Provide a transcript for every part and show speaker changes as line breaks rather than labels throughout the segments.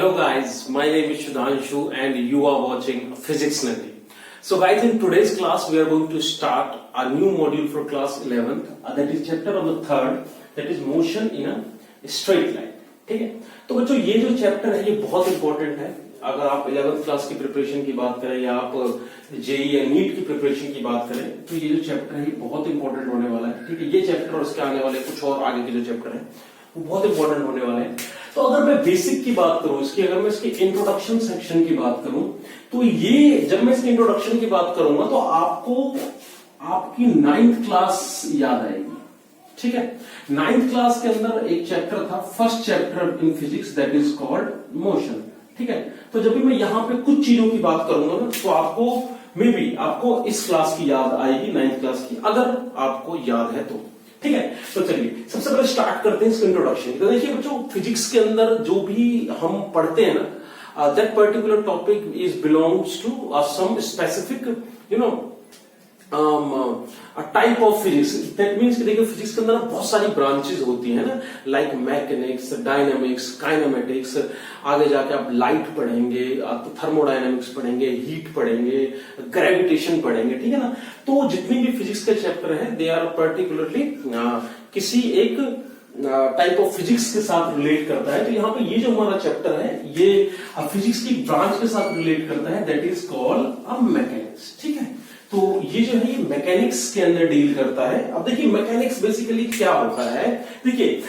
Hello guys, my name is Shudhanshu and you are watching Physics Nadi. So guys, in today's class we are going to start a new module for class 11th, that is chapter number 3rd, that is motion in a straight line. ठीक है, तो बच्चों ये जो chapter है ये बहुत important है. अगर आप 11th क्लास की प्रिपरेशन की बात करें या आप जेई या नीट की प्रिपरेशन की बात करें तो ये जो चैप्टर है ये बहुत इंपॉर्टेंट होने वाला है. ठीक है, ये चैप्टर और उसके आने वाले कुछ और आगे के जो चैप्टर है वो बहुत इंपॉर्टेंट होने वाले हैं. तो अगर मैं बेसिक की बात करूं इसकी, अगर मैं इसकी इंट्रोडक्शन सेक्शन की बात करूं तो ये जब मैं इसकी इंट्रोडक्शन की बात करूंगा तो आपको आपकी 9th क्लास याद आएगी. ठीक है, 9th क्लास के अंदर एक चैप्टर था, first chapter in physics, that is called motion. ठीक है, तो जब भी मैं यहां पे कुछ चीजों की बात करूंगा ना तो आपको मे बी आपको इस क्लास की याद आएगी, 9th क्लास की, अगर आपको याद है तो. ठीक है, तो चलिए सबसे पहले स्टार्ट करते हैं इसका इंट्रोडक्शन. तो देखिए बच्चों, फिजिक्स के अंदर जो भी हम पढ़ते हैं ना, that particular topic is belongs to some specific type of physics. That means कि देखिए फिजिक्स के अंदर बहुत सारी ब्रांचेस होती है ना, लाइक मैकेनिक्स, डायनामिक्स, काइनेमेटिक्स. आगे जाके आप लाइट पढ़ेंगे, आप थर्मोडायनामिक्स पढ़ेंगे, हीट पढ़ेंगे, ग्रेविटेशन पढ़ेंगे. ठीक है ना, तो जितनी भी फिजिक्स के चैप्टर हैं दे आर पर्टिकुलरली किसी एक टाइप ऑफ फिजिक्स के साथ रिलेट करता है. तो यहाँ पे ये जो हमारा चैप्टर है ये फिजिक्स की ब्रांच के साथ रिलेट करता है, that is called a mechanics. ठीक है, तो ये जो है ये मैकेनिक्स के अंदर डील करता है. अब देखिए मैकेनिक्स बेसिकली क्या होता है. देखिए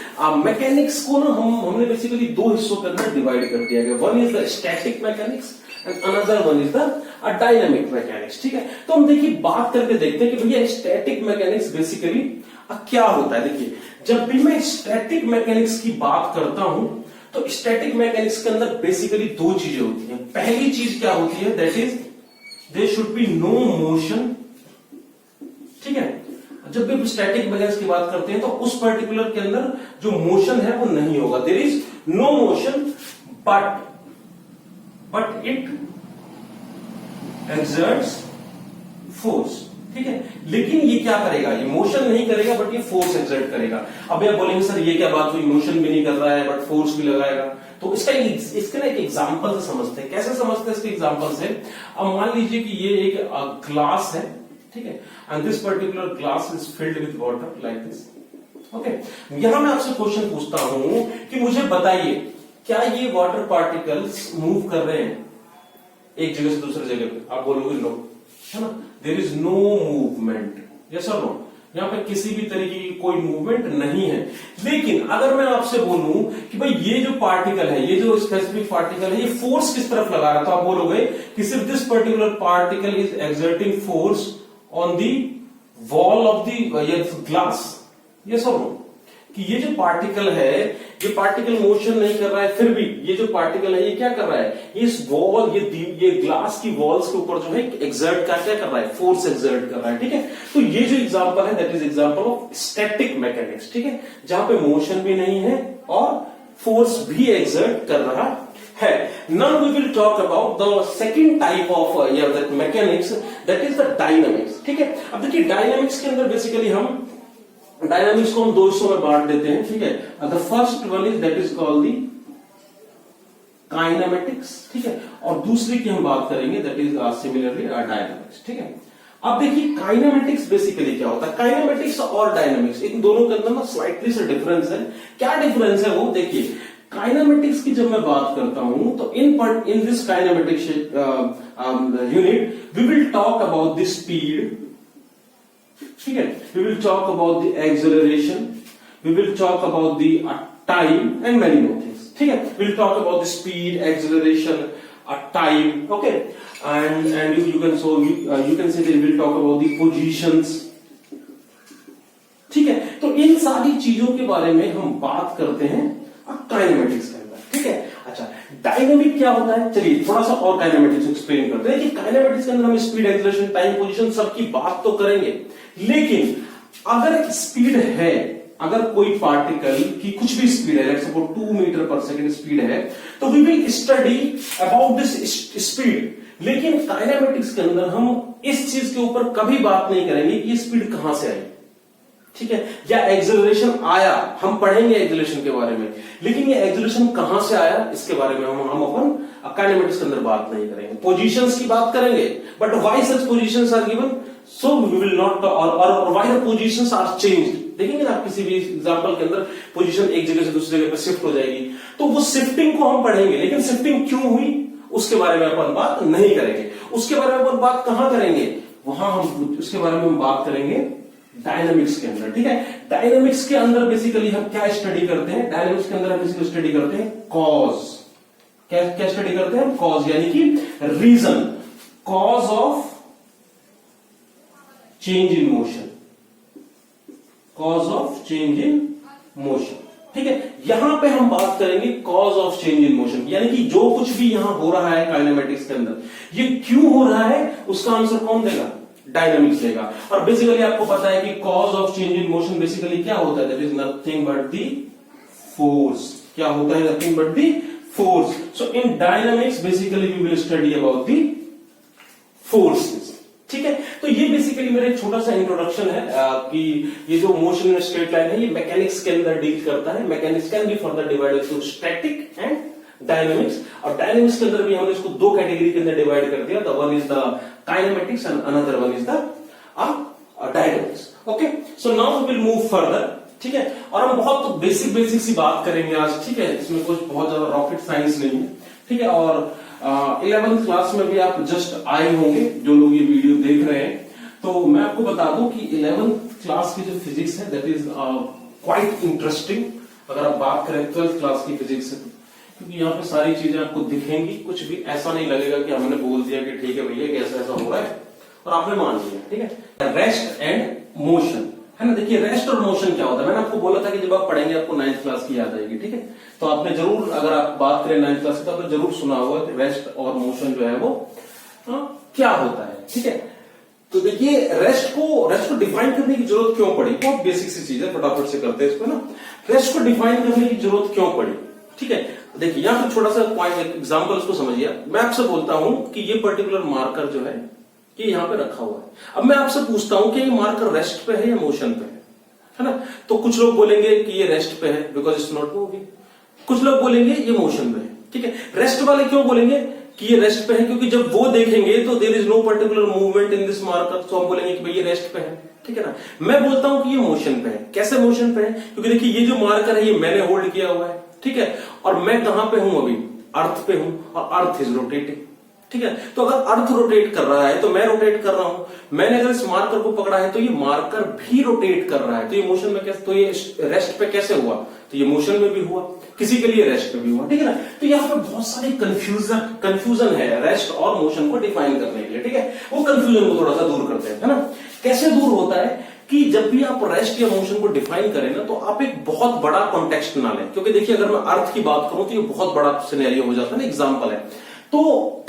मैकेनिक्स को ना हमने बेसिकली दो हिस्सों के अंदर डिवाइड कर दिया गया. One is the static mechanics and another one is the dynamic mechanics. ठीक है, तो हम देखिए बात करके देखते हैं कि भैया स्टैटिक मैकेनिक्स बेसिकली क्या होता है. देखिए जब भी मैं स्टैटिक मैकेनिक्स की बात करता हूं तो स्टैटिक मैकेनिक्स के अंदर बेसिकली दो चीजें होती हैं. पहली चीज क्या होती है, that is there should be no motion. ठीक है, जब भी स्टैटिक मैकेनिक्स की बात करते हैं तो उस पर्टिकुलर के अंदर जो मोशन है वो नहीं होगा. There is no motion but it exerts force. ठीक है, लेकिन ये क्या करेगा, ये मोशन नहीं करेगा बट ये फोर्स एक्सर्ट करेगा. अब आप बोलेंगे सर ये क्या बात हुई, मोशन भी नहीं कर रहा है बट फोर्स भी लगाएगा. तो इसका ना एक एग्जांपल से समझते हैं. कैसे समझते हैं इसके एग्जांपल से. अब मान लीजिए कि ये एक ग्लास है. ठीक है, and this particular glass is filled with water like this. Okay, यहां मैं आपसे क्वेश्चन पूछता हूं कि मुझे बताइए क्या ये वाटर पार्टिकल्स मूव कर रहे हैं एक जगह से दूसरे जगह पे. आप बोलोगे नो, है ना, there is no movement. Yes और नो, यहां पे किसी भी तरीके की कोई मूवमेंट नहीं है. लेकिन अगर मैं आपसे बोलूं कि भाई ये जो पार्टिकल है, ये जो स्पेसिफिक पार्टिकल है, ये फोर्स किस तरफ लगा रहा है, तो आप बोलोगे कि सिर्फ this particular particle is exerting force on the wall of the glass. Yes और नो, कि ये जो पार्टिकल है ये पार्टिकल मोशन नहीं कर रहा है, फिर भी ये जो पार्टिकल है ये क्या कर रहा है, इस वॉल ये ग्लास की वॉल्स के ऊपर जो है एक्सर्ट क्या कर रहा है, फोर्स एक्सर्ट कर रहा है. ठीक है, तो ये जो एग्जांपल है that is example of static mechanics. ठीक है, जहां पे मोशन भी नहीं है और फोर्स भी एक्सर्ट कर रहा है. Now we will talk about the second type of that mechanics, that is the dynamics. ठीक है, अब देखिए डायनामिक्स के अंदर बेसिकली हम डायनामिक्स को हम दो हिस्सों में बांट देते हैं. ठीक है, the first one is that is called the kinematics. ठीक है, और दूसरी की हम बात करेंगे दैट इज सिमिलरली डायनामिक्स. ठीक है, अब देखिए काइनेमेटिक्स बेसिकली क्या होता है. काइनेमेटिक्स और डायनामिक्स इन दोनों के अंदर ना स्लाइटली सा डिफरेंस है. क्या डिफरेंस है वो देखिए. काइनेमेटिक्स की जब मैं बात करता हूं तो in this kinematics unit we will talk about the speed. ठीक है, we will talk about the acceleration, we will talk about the time and many more things. ठीक है, we will talk about the speed, acceleration, time. Okay, and you can say that we will talk about the positions. ठीक है, तो इन सारी चीजों के बारे में हम बात करते हैं काइनेमेटिक्स के अंदर. ठीक है, अच्छा डायनामिक क्या होता है, चलिए थोड़ा सा और काइनेमेटिक्स एक्सप्लेन करते हैं. कि काइनेमेटिक्स के अंदर हम स्पीड, एक्सेलरेशन, टाइम, पोजीशन सबकी बात तो करेंगे, लेकिन अगर स्पीड है, अगर कोई पार्टिकल की कुछ भी स्पीड है, let's suppose 2 metre per second speed है, तो we will study about this speed. लेकिन काइनेमेटिक्स के अंदर हम इस चीज के ऊपर कभी बात नहीं करेंगे कि ये स्पीड कहां से आई. ठीक है, या एक्सेलरेशन आया, हम पढ़ेंगे एक्सेलरेशन के बारे में, लेकिन ये एक्सेलरेशन कहां से आया इसके बारे में हम अपन काइनेमेटिक्स के अंदर बात नहीं करेंगे। पोजीशंस की बात करेंगे, but why such positions are given, so we will not, और why the positions are changed. देखेंगे ना आप किसी भी एग्जांपल के अंदर पोजीशन एक जगह से दूसरी जगह पर शिफ्ट हो जाएगी, तो वो शिफ्टिंग को हम पढ़ेंगे, लेकिन शिफ्टिंग क्यों हुई उसके बारे में अपन बात नहीं करेंगे। उसके बारे में अपन बात कहां करेंगे, वहां हम उसके बारे में हम बात करेंगे डायनामिक्स के अंदर। ठीक है, डायनामिक्स के अंदर बेसिकली हम क्या स्टडी करते हैं, डायनामिक्स के अंदर हम बेसिकली स्टडी करते हैं कॉज। क्या स्टडी करते हैं, कॉज, यानी कि reason, cause of change in motion, cause of change in motion. ठीक है, यहां पे हम बात करेंगे cause of change in motion, यानी कि जो कुछ भी यहां हो रहा है काइनेमेटिक्स के अंदर, ये क्यों हो रहा है उसका आंसर कौन देगा, डायनामिक्स देगा। और बेसिकली आपको पता है कि cause of change in motion basically क्या होता है, that is nothing but the force. क्या होता है, nothing but the force. So in dynamics basically we will study about the forces. ठीक है, तो ये बेसिकली मेरा एक छोटा सा इंट्रोडक्शन है कि ये जो मोशन इन स्ट्रेट लाइन है ये मैकेनिक्स के अंदर डील करता है। Mechanics can be further divided to static and dynamics, और डायनामिक्स के अंदर भी हमने इसको दो कैटेगरी के अंदर डिवाइड कर दिया। The one is the kinematics and another one is the dynamics. Okay, so now we will move further. ठीक है, और हम बहुत बेसिक सी बात करेंगे आज। ठीक है, इसमें कुछ बहुत ज्यादा रॉकेट साइंस नहीं है। ठीक है, और 11th क्लास में भी आप जस्ट आए होंगे जो लोग ये वीडियो देख रहे हैं, तो मैं आपको बता दूं कि 11th क्लास की जो फिजिक्स है दैट इज क्वाइट इंटरेस्टिंग। अगर आप बात करें 12th क्लास की फिजिक्स से, क्योंकि यहाँ पे सारी चीजें आपको दिखेंगी, कुछ भी ऐसा नहीं लगेगा कि हमने बोल दिया कि ठीक है भैया कि ऐसा ऐसा हो रहा है और आपने मान लिया। ठीक है, रेस्ट एंड मोशन है ना। देखिए रेस्ट और मोशन क्या होता है, मैंने आपको बोला था कि जब आप पढ़ेंगे आपको 9th क्लास की याद आएगी। ठीक है, तो आपने जरूर, अगर आप बात करें 9th क्लास की, तो आपने जरूर सुना होगा कि रेस्ट और मोशन जो है वो क्या होता है। ठीक है, तो देखिए रेस्ट को डिफाइन करने की जरूरत क्यों पड़ी, बहुत बेसिक सी चीज है, फटाफट से करते हैं इसको ना। रेस्ट को डिफाइन करने की जरूरत क्यों पड़ी, ठीक है, देखिए यहां पर छोटा सा पॉइंट एग्जांपल उसको समझिए। मैं आपसे बोलता हूं कि ये पर्टिकुलर मार्कर जो है ये यहां पे रखा हुआ है। अब मैं आपसे पूछता हूं कि ये मार्कर रेस्ट पे है या मोशन पे है ना। तो कुछ लोग बोलेंगे कि ये रेस्ट पे है बिकॉज इट्स नॉट मूविंग, कुछ लोग बोलेंगे ये मोशन पे है। ठीक है, रेस्ट वाले क्यों बोलेंगे कि ये रेस्ट पे है, क्योंकि जब वो देखेंगे तो there is no particular movement in this marker, तो हम बोलेंगे कि भाई ये रेस्ट पे है। ठीक है ना, मैं बोलता हूं कि ये मोशन पे है। कैसे मोशन पे है, क्योंकि देखिए ये जो मार्कर है ये मैंने होल्ड किया हुआ है। ठीक है, और मैं कहां पे हूं, अभी अर्थ पे हूं, और अर्थ इज रोटेटिंग। ठीक है, तो अगर अर्थ रोटेट कर रहा है तो मैं रोटेट कर रहा हूं, मैंने अगर इस मार्कर को पकड़ा है तो ये मार्कर भी रोटेट कर रहा है, तो ये मोशन में कैसे, तो ये रेस्ट पे कैसे हुआ, तो ये मोशन में भी हुआ, किसी के लिए रेस्ट पे भी हुआ। ठीक है ना, तो यहाँ पे बहुत सारी कंफ्यूजन है रेस्ट और मोशन को डिफाइन करने के लिए। ठीक है, वो कंफ्यूजन को थोड़ा सा दूर करते हैं, है ना। कैसे दूर होता है कि जब भी आप रेस्ट या मोशन को डिफाइन करें ना, तो आप एक बहुत बड़ा कॉन्टेक्स्ट ना लें, क्योंकि देखिए अगर मैं अर्थ की बात करूं तो ये बहुत बड़ा सिनेरियो हो जाता है ना, एग्जांपल है। तो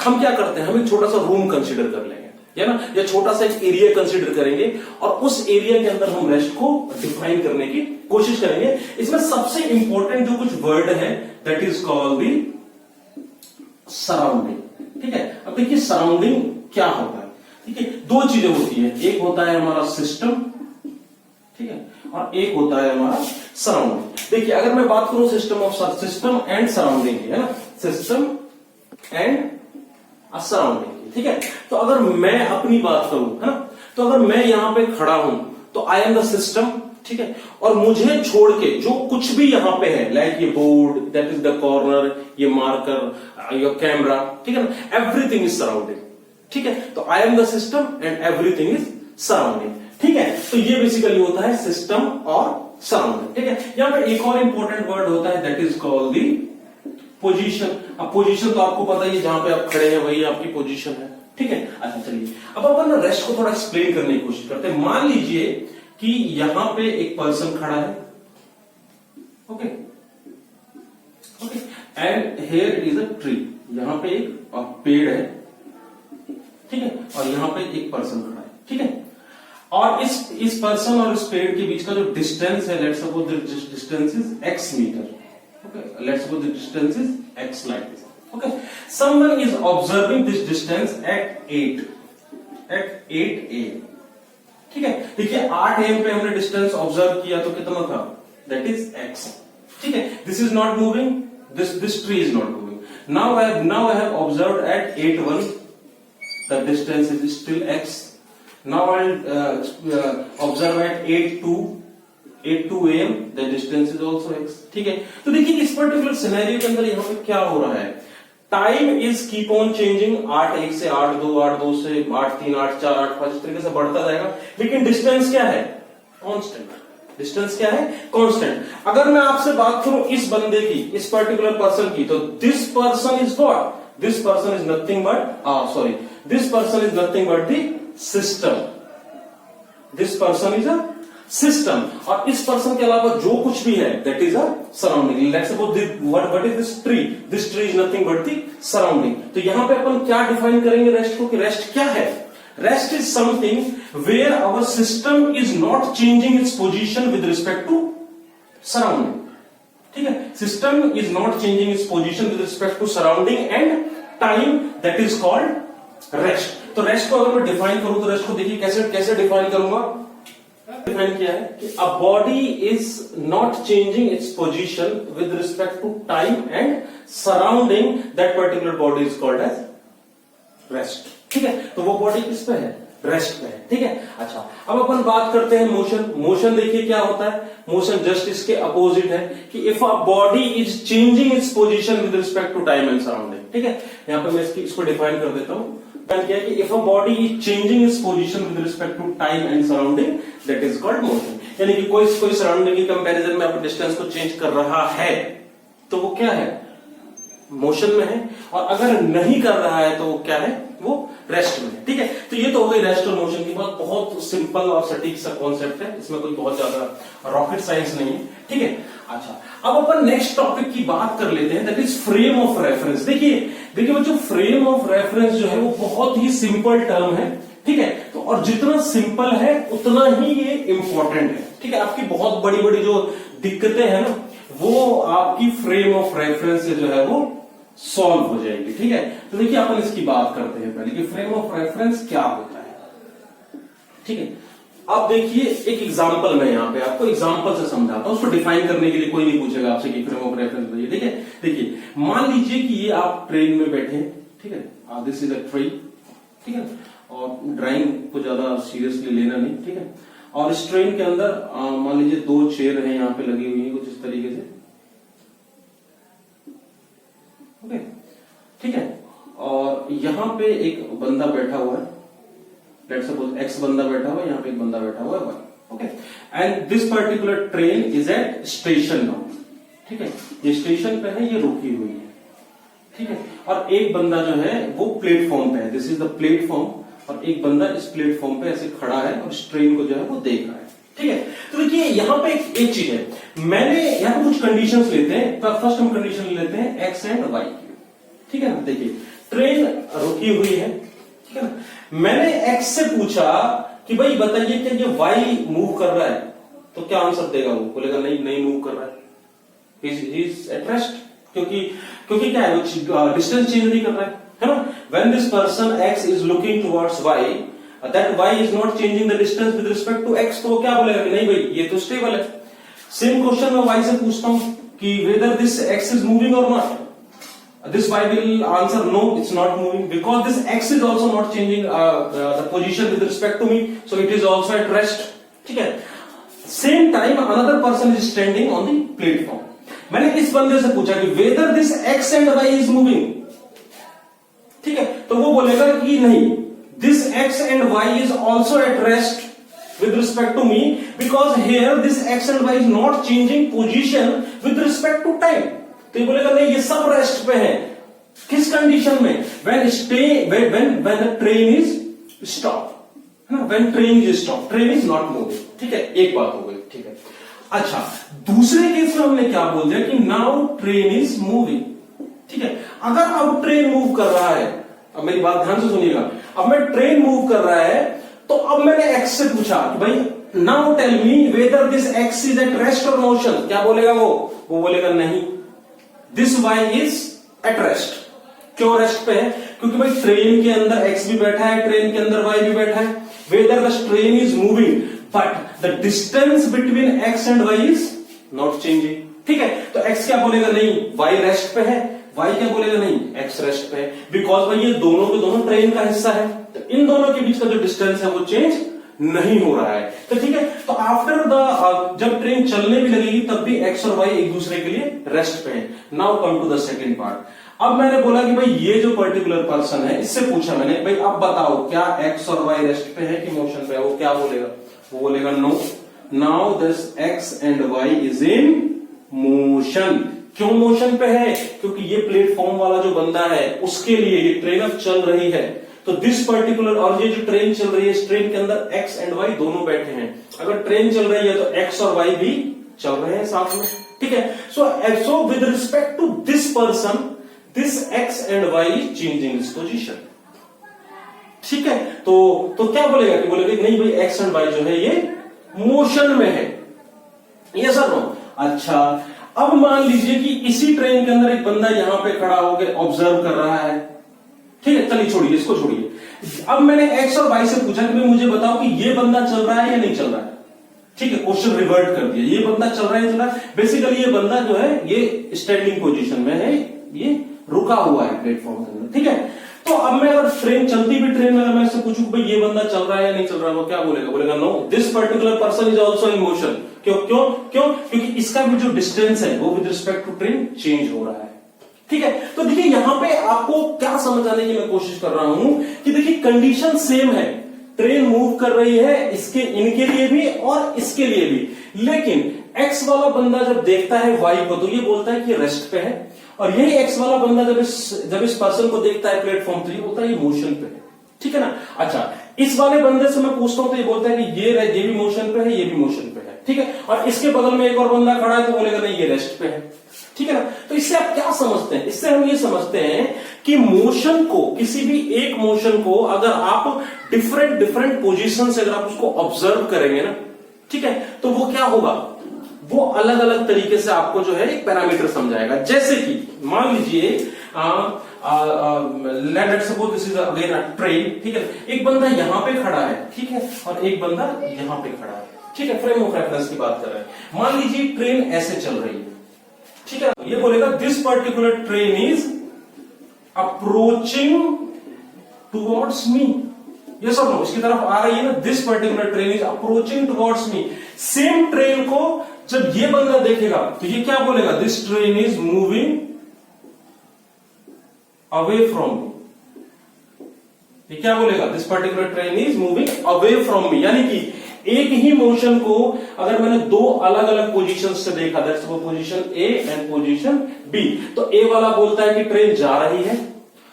हम क्या करते हैं, हम एक छोटा सा रूम कंसीडर कर लेंगे, है ना, या छोटा सा एक एरिया कंसीडर करेंगे, और उस एरिया के अंदर हम रेस्ट को डिफाइन करने की कोशिश करेंगे। इसमें सबसे इंपॉर्टेंट जो कुछ वर्ड है that is called the surrounding. ठीक है, अब देखिए सराउंडिंग क्या होता है। ठीक है, दो चीजें होती है, एक होता है हमारा सिस्टम, ठीक है, और एक होता है हमारा सराउंडिंग। देखिए अगर मैं बात करूं सिस्टम एंड सराउंडिंग की, है ना, सिस्टम एंड सराउंडिंग। ठीक है, तो अगर मैं अपनी बात करूं, है ना, तो अगर मैं यहां पे खड़ा हूं तो आई एम द सिस्टम। ठीक है, और मुझे छोड़ के जो कुछ भी यहां पे है, लाइक ये board, that is the corner, ये मार्कर, योर कैमरा, ठीक है ना, एवरीथिंग इज सराउंडिंग। ठीक है, तो I am the system and everything is surrounding. ठीक है, तो ये बेसिकली होता है सिस्टम और सराउंडिंग। ठीक है, यहां पर एक और इंपॉर्टेंट वर्ड होता है that is called the position. अब पोजीशन तो आपको पता ही है, जहां पे आप खड़े हैं वही आपकी पोजीशन है। ठीक है, अच्छा चलिए अब अपन ना रेस्ट को थोड़ा एक्सप्लेन करने की कोशिश करते हैं। मान लीजिए कि यहां पे एक पर्सन खड़ा है, okay okay, and here is a tree, यहां पे एक पेड़ है, ठीक है, और यहां पे एक पर्सन खड़ा है। ठीक है, और इस पर्सन और इस पेड़ के बीच का जो डिस्टेंस है, let's suppose the distance is x metre. Okay, let's suppose the distance is x like this. Okay, someone is observing this distance at 8 a. ठीक है, देखिए 8 AM पे हमने डिस्टेंस ऑब्जर्व किया तो कितना था, दैट इज x, ठीक है, this is not moving, this tree is not moving. Now I have observed eight 8:1 the distance is still x। Now I observe eight 8:2 AM the distance is also x, ठीक है। तो देखिए इस particular scenario के अंदर यहाँ पे क्या हो रहा है, time is keep on changing, 8:1 से 8:2, 8:2 से 8:3, 8:4, 8:5 इस तरीके से बढ़ता जाएगा, लेकिन डिस्टेंस क्या है, कांस्टेंट। डिस्टेंस क्या है, कांस्टेंट। अगर मैं आपसे बात करूं इस बंदे की, इस पर्टिकुलर पर्सन की, तो this person is what, this person is nothing but this person is nothing but the system, this person is a system, और इस पर्सन के अलावा जो कुछ भी है that is a surrounding. Let's suppose what is this tree is nothing but the surrounding. तो यहां पे अपन क्या डिफाइन करेंगे रेस्ट को, कि रेस्ट क्या है, rest is something where our system is not changing its position with respect to surrounding, ठीक है, system is not changing its position with respect to surrounding and time, that is called rest. तो rest को अगर मैं define करूं तो rest को देखिए कैसे डिफाइन करूंगा, डिफाइन किया है कि a body is not changing its position with respect to time and surrounding, that particular body is called as rest, ठीक है। तो वो बॉडी किस पे है, रेस्ट पे है, ठीक है। अच्छा, अब अपन बात करते हैं मोशन। मोशन देखिए क्या होता है, मोशन जस्ट इसके अपोजिट है कि if a body is changing its position with respect to time and surrounding, ठीक है। यहां पे मैं इसको डिफाइन कर देता हूं, क्या है कि if a body is changing its position with respect to time and surrounding, that is called motion. यानी कि कोई सराउंडिंग की कंपैरिजन में अपने डिस्टेंस को चेंज कर रहा है तो वो क्या है, मोशन में है, और अगर नहीं कर रहा है तो वो क्या है, वो रेस्ट में है, ठीक है। तो ये तो हो गई रेस्ट और मोशन की बात, बहुत सिंपल और सटीक सा कॉन्सेप्ट है, इसमें कोई बहुत ज्यादा रॉकेट साइंस नहीं है, ठीक है। अच्छा, अब अपन नेक्स्ट टॉपिक की बात कर लेते हैं, that is frame of reference. देखिए बच्चों, फ्रेम ऑफ रेफरेंस जो है वो बहुत ही सिंपल टर्म है, ठीक है। तो और जितना सिंपल है उतना ही ये इंपॉर्टेंट है, ठीक है। आपकी बहुत बड़ी बड़ी जो दिक्कतें हैं ना, वो आपकी फ्रेम ऑफ रेफरेंस से जो है वो सॉल्व हो जाएगी, ठीक है। तो देखिए अपन इसकी बात करते हैं पहले कि फ्रेम ऑफ रेफरेंस क्या होता है, ठीक है। अब देखिए एक एग्जांपल मैं यहाँ पे आपको एग्जांपल से समझाता हूं, उसको डिफाइन करने के लिए कोई नहीं पूछेगा आपसे कि फ्रेम ऑफ रेफरेंस बताइए, ठीक है। देखिए मान लीजिए कि ये आप ट्रेन में बैठे हैं, ठीक है, दिस इज अ ट्रेन, ठीक है, और ड्राइंग को ज्यादा सीरियसली लेना नहीं, ठीक है। और इस ट्रेन के अंदर मान लीजिए 2 चेयर हैं यहाँ पे लगी हुई है कुछ इस तरीके से, ओके, ठीक है। और यहाँ पे एक बंदा बैठा हुआ है, लेट्स सपोज एक्स बंदा बैठा हुआ है, यहाँ पे एक बंदा बैठा हुआ है Y, okay. And this particular train is at station now, ठीक है, ये स्टेशन पे है, ये रुकी हुई है, ठीक है। और एक बंदा जो है वो प्लेटफॉर्म पे है, दिस इज द प्लेटफॉर्म, और एक बंदा इस प्लेटफॉर्म पे ऐसे खड़ा है और इस ट्रेन को जो है वो देख रहा है, ठीक है। तो देखिए यहाँ पे एक चीज है, मैंने यहाँ पे कुछ कंडीशंस लेते हैं, फर्स्ट हम कंडीशन लेते हैं एक्स एंड वाई की, ठीक है ना। देखिए ट्रेन रुकी हुई है, ठीक है ना। मैंने एक्स से पूछा कि भाई बताइए कि ये वाई मूव कर रहा है, तो क्या आंसर देगा वो, बोलेगा नहीं मूव कर रहा है, ही इज एट रेस्ट, क्योंकि क्या है वो डिस्टेंस चेंज नहीं कर रहा है ना। When this person X is looking towards Y, that y is not changing the distance with respect to x, तो क्या बोलेगा कि नहीं भाई ये तो स्टेबल है। सेम क्वेश्चन मैं y से पूछता हूं कि whether this x is moving or not, this y will answer no, it's not moving, because this x is also not changing the position with respect to me, so it is also at rest, ठीक है। Same time another person is standing on the platform, मैंने इस बंदे से पूछा कि whether this x and y is moving, ठीक है, तो वो बोलेगा कि नहीं, this x and y is also at rest with respect to me, because here this x and y is not changing position with respect to time, तो ये बोलेगा नहीं ये सब रेस्ट पे है, किस कंडीशन में, when the train is stop, when train is stop, train is not moving, ठीक है, एक बात हो गई, ठीक है। अच्छा, दूसरे केस में हमने क्या बोल दिया कि नाउ ट्रेन इज मूविंग, ठीक है। अगर अब ट्रेन मूव कर रहा है, अब मेरी बात ध्यान से सुनिएगा, अब मैं ट्रेन मूव कर रहा है, तो अब मैंने एक्स से पूछा कि भाई now tell me whether this X is at rest और मोशन, क्या बोलेगा वो बोलेगा नहीं, this Y is at rest. क्यों रेस्ट पे है, क्योंकि भाई ट्रेन के अंदर एक्स भी बैठा है, ट्रेन के अंदर वाई भी बैठा है। Whether the train is moving but the distance between X and Y is not changing. ठीक है, तो एक्स क्या बोलेगा, नहीं वाई रेस्ट पे है, वाई क्या बोलेगा, नहीं एक्स रेस्ट पे है, बिकॉज भाई ये दोनों के दोनों ट्रेन का हिस्सा है, तो इन दोनों के बीच का जो डिस्टेंस है वो चेंज नहीं हो रहा है। तो ठीक है, तो आफ्टर द जब ट्रेन चलने भी लगेगी तब भी एक्स और वाई एक दूसरे के लिए रेस्ट पे है। Now come to the second part. अब मैंने बोला कि भाई ये जो पर्टिकुलर पर्सन है, इससे पूछा मैंने, भाई अब बताओ क्या एक्स और वाई रेस्ट पे है कि मोशन पे है? वो क्या बोलेगा, वो बोलेगा no, now this X and Y is in motion. क्यों मोशन पे है? क्योंकि ये प्लेटफॉर्म वाला जो बंदा है उसके लिए ये ट्रेन अब चल रही है, तो दिस पर्टिकुलर, और ये जो ट्रेन चल रही है इस ट्रेन के अंदर एक्स एंड वाई दोनों बैठे हैं। अगर ट्रेन चल रही है तो एक्स और वाई भी चल रहे हैं साथ में। ठीक है, so with respect to this person this X and Y is changing its position. ठीक है, तो क्या बोलेगा कि बोलेगा नहीं भाई एक्स एंड वाई जो है ये मोशन में है, ये सर नो। अच्छा, अब मान लीजिए कि इसी ट्रेन के अंदर एक बंदा यहां पे खड़ा होकर ऑब्जर्व कर रहा है। ठीक है, चलिए छोड़िए इसको, छोड़िए। अब मैंने एक्स और वाई से पूछा कि भाई मुझे बताओ कि ये बंदा चल रहा है या नहीं चल रहा है। ठीक है, क्वेश्चन रिवर्ट कर दिया, ये बंदा चल रहा है, चल रहा है। बेसिकली ये बंदा जो है ये स्टैंडिंग पोजीशन में है, ये रुका हुआ है प्लेटफॉर्म के अंदर। ठीक है, तो अब मैं अगर ट्रेन चलती भी ट्रेन में अगर मैं इससे पूछूं भाई ये बंदा चल रहा है या नहीं चल रहा है, वो क्या बोलेगा, बोलेगा no, this particular person is also in motion. क्यों क्यों क्यों? क्योंकि इसका भी जो डिस्टेंस है वो with respect to train change हो रहा है। ठीक है, तो देखिए यहां पे आपको क्या समझ आने की मैं कोशिश कर रहा हूं कि देखिए कंडीशन सेम है, ट्रेन मूव कर रही है इसके, इनके लिए भी और इसके लिए भी, लेकिन एक्स वाला बंदा जब देखता है वाई को तो ये बोलता है कि रेस्ट पे है, और यही एक्स वाला बंदा जब इस पर्सन को देखता है प्लेटफॉर्म तो ये बोलता है ये मोशन पे है। ठीक है ना। अच्छा, इस वाले बंदे से मैं पूछता हूं तो ये बोलता है कि ये भी मोशन पे है, ये भी मोशन पे है। ठीक है, और इसके बगल में एक और बंदा खड़ा है तो बोलेगा नहीं ये रेस्ट पे है। ठीक है ना। तो इससे आप क्या समझते हैं? इससे हम ये समझते हैं कि मोशन को, किसी भी एक मोशन को अगर आप डिफरेंट पोजीशन से अगर आप उसको ऑब्जर्व करेंगे ना, ठीक है, तो वो क्या होगा, वो अलग अलग तरीके से आपको जो है एक पैरामीटर समझाएगा। जैसे कि मान लीजिए let's suppose this is again a train. ठीक है, एक बंदा यहां पे खड़ा है, ठीक है, और एक बंदा यहां पे खड़ा है। ठीक है, फ्रेम ऑफ रेफरेंस की बात कर रहे हैं। मान लीजिए ट्रेन ऐसे चल रही है, ठीक है, ये बोलेगा this particular train is approaching towards me. ये सब नो, इसकी तरफ आ रही है ना, this particular train is approaching towards me. Same train को जब ये बंदा देखेगा तो ये क्या बोलेगा, this train is moving away from me. ये क्या बोलेगा, this particular train is moving away from me. यानी कि एक ही मोशन को अगर मैंने दो अलग अलग पोजीशन से देखा, that's position A and position B, तो ए वाला बोलता है कि ट्रेन जा रही है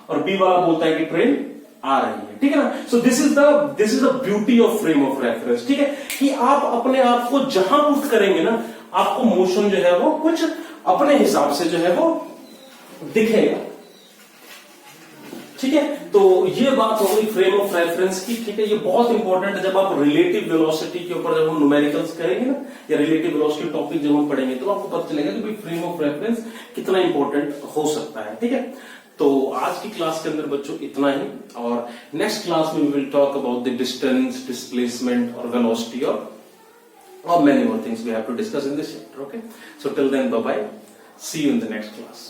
और बी वाला बोलता है कि ट्रेन आ रही है। ठीक है ना। So this is the beauty of frame of reference. ठीक है, कि आप अपने आप को जहां पुट करेंगे ना, आपको मोशन जो है वो कुछ अपने हिसाब से जो है वो दिखेगा। ठीक है, तो ये बात हो गई फ्रेम ऑफ रेफरेंस की। ठीक है, ये बहुत इंपॉर्टेंट है जब आप रिलेटिव वेलोसिटी के ऊपर जब हम न्यूमेरिकल्स करेंगे ना, या रिलेटिव वेलोसिटी टॉपिक जब हम पढ़ेंगे तो आपको पता चलेगा कि भाई फ्रेम ऑफ रेफरेंस कितना इंपॉर्टेंट हो सकता है। ठीक है, तो आज की क्लास के अंदर बच्चों इतना ही, और नेक्स्ट क्लास में we will talk about the distance, displacement और वेलोसिटी और many more things we have to discuss in this chapter. Okay, so till then, bye bye, see you in the next class.